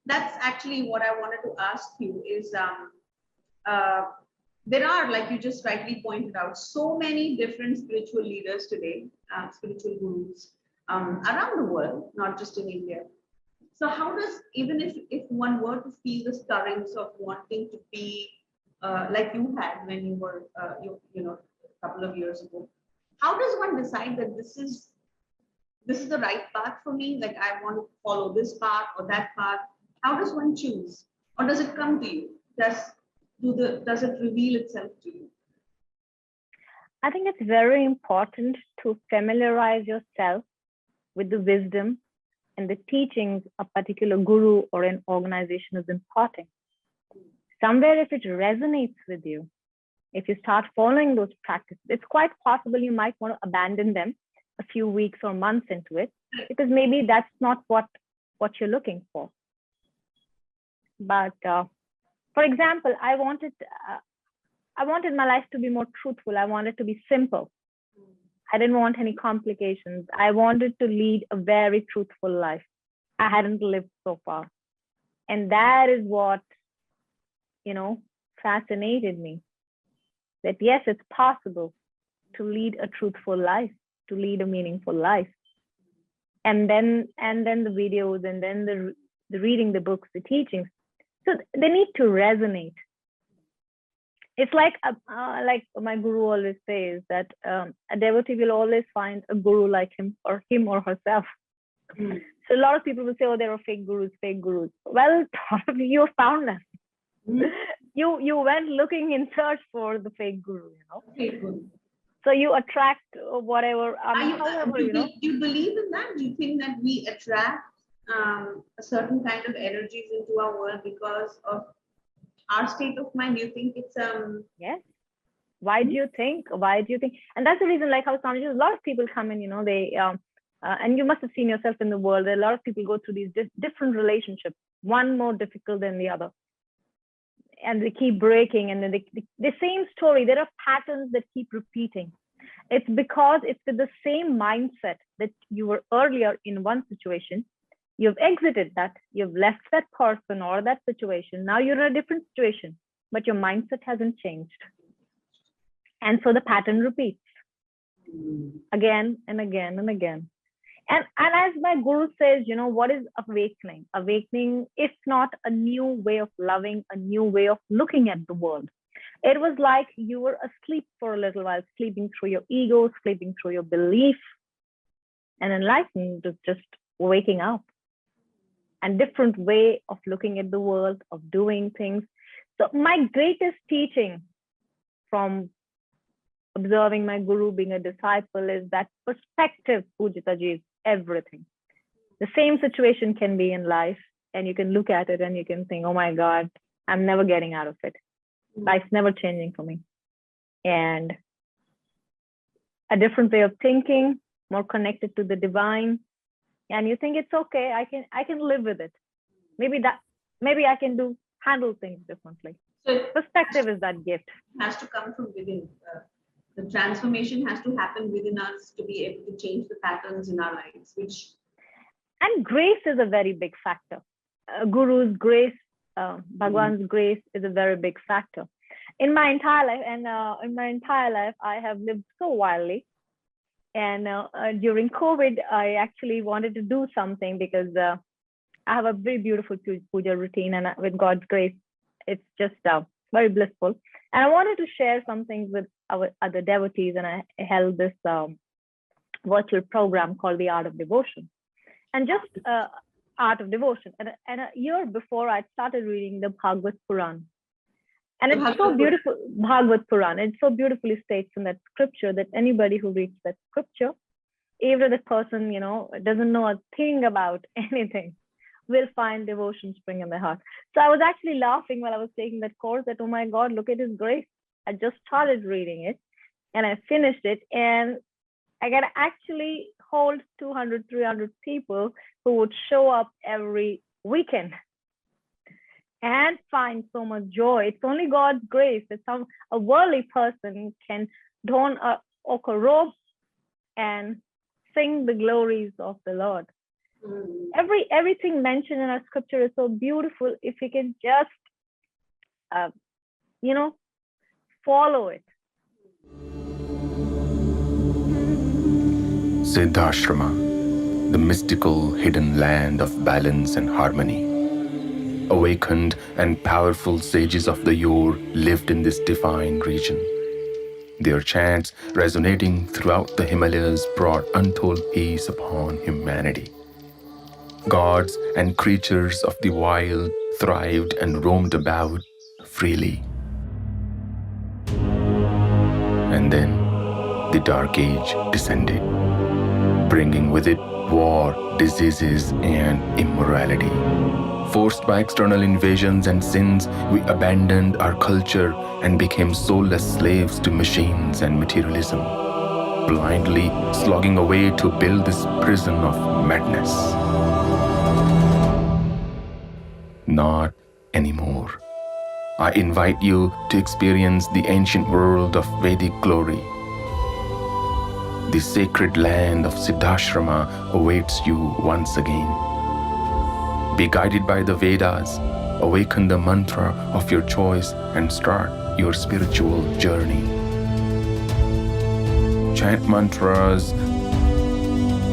that's actually what I wanted to ask you is, there are, like you just rightly pointed out, so many different spiritual leaders today, spiritual gurus around the world, not just in India. So how does, even if one were to feel the stirrings of wanting to be like you had when you were, you know, a couple of years ago, how does one decide that this is the right path for me? Like, I want to follow this path or that path. How does one choose, or does it come to you? Does it reveal itself to you? I think it's very important to familiarize yourself with the wisdom and the teachings a particular guru or an organization is imparting. Somewhere, if it resonates with you, if you start following those practices, it's quite possible you might want to abandon them a few weeks or months into it, because maybe that's not what you're looking for. But for example, I wanted my life to be more truthful. I wanted to be simple. I didn't want any complications. I wanted to lead a very truthful life. I hadn't lived so far. And that is what, you know, fascinated me. That yes, it's possible to lead a truthful life, to lead a meaningful life. And then the videos, and then the reading the books, the teachings. So they need to resonate. It's like my guru always says that a devotee will always find a guru like him or herself. Mm. So a lot of people will say, oh, there are fake gurus. Well, you found them. Mm. You went looking in search for the fake guru, you know. Fake guru. So you attract whatever. Do you believe in that? Do you think that we attract a certain kind of energies into our world because of our state of mind? Do you think it's Yes. Why do you think? And that's the reason, like how Swami, a lot of people come in, you know, they and you must have seen yourself in the world. A lot of people go through these different relationships, one more difficult than the other, and they keep breaking. And then the same story. There are patterns that keep repeating. It's because it's with the same mindset that you were earlier in one situation. You've exited that, you've left that person or that situation. Now you're in a different situation, but your mindset hasn't changed. And so the pattern repeats again and again and again. And as my guru says, you know, what is awakening? Awakening, if not a new way of loving, a new way of looking at the world. It was like you were asleep for a little while, sleeping through your ego, sleeping through your belief, and enlightened is just waking up. And different way of looking at the world, of doing things. So my greatest teaching from observing my guru, being a disciple, is that perspective, Pujitaji, is everything. The same situation can be in life, and you can look at it and you can think, oh my God, I'm never getting out of it. Life's never changing for me. And a different way of thinking, more connected to the divine. And you think it's okay, I can live with it. Maybe I can handle things differently. So perspective is that gift. It has to come from within. The transformation has to happen within us to be able to change the patterns in our lives. And grace is a very big factor. Guru's grace, Bhagwan's grace is a very big factor. In my entire life, I have lived so wildly. And during COVID, I actually wanted to do something because I have a very beautiful puja routine, and with God's grace, it's just very blissful. And I wanted to share some things with our other devotees, and I held this virtual program called The Art of Devotion. And just Art of Devotion. And a year before, I started reading the Bhagavad Puran. And it's so beautiful, Bhagavad Puran. It so beautifully states in that scripture that anybody who reads that scripture, even if the person, you know, doesn't know a thing about anything, will find devotion spring in their heart. So I was actually laughing while I was taking that course that, oh my God, look at his grace. I just started reading it and I finished it. And I can actually hold 200, 300 people who would show up every weekend and find so much joy. It's only God's grace that a worldly person can don a ochre robe and sing the glories of the Lord. Everything mentioned in our scripture is so beautiful if we can just, follow it. Siddhashrama, the mystical hidden land of balance and harmony. Awakened and powerful sages of the yore lived in this divine region. Their chants resonating throughout the Himalayas brought untold peace upon humanity. Gods and creatures of the wild thrived and roamed about freely. And then the Dark Age descended, bringing with it war, diseases, and immorality. Forced by external invasions and sins, we abandoned our culture and became soulless slaves to machines and materialism, blindly slogging away to build this prison of madness. Not anymore. I invite you to experience the ancient world of Vedic glory. The sacred land of Siddhashrama awaits you once again. Be guided by the Vedas, awaken the mantra of your choice and start your spiritual journey. Chant mantras,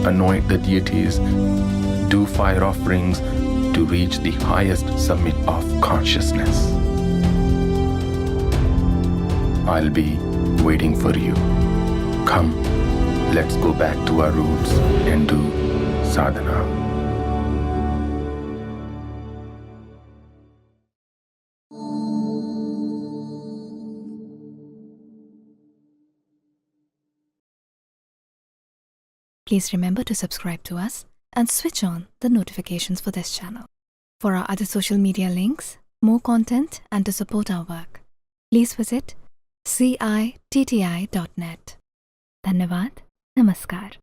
anoint the deities, do fire offerings to reach the highest summit of consciousness. I'll be waiting for you. Come, let's go back to our roots and do sadhana. Please remember to subscribe to us and switch on the notifications for this channel. For our other social media links, more content, and to support our work, please visit citti.net. Dhanyavad. Namaskar.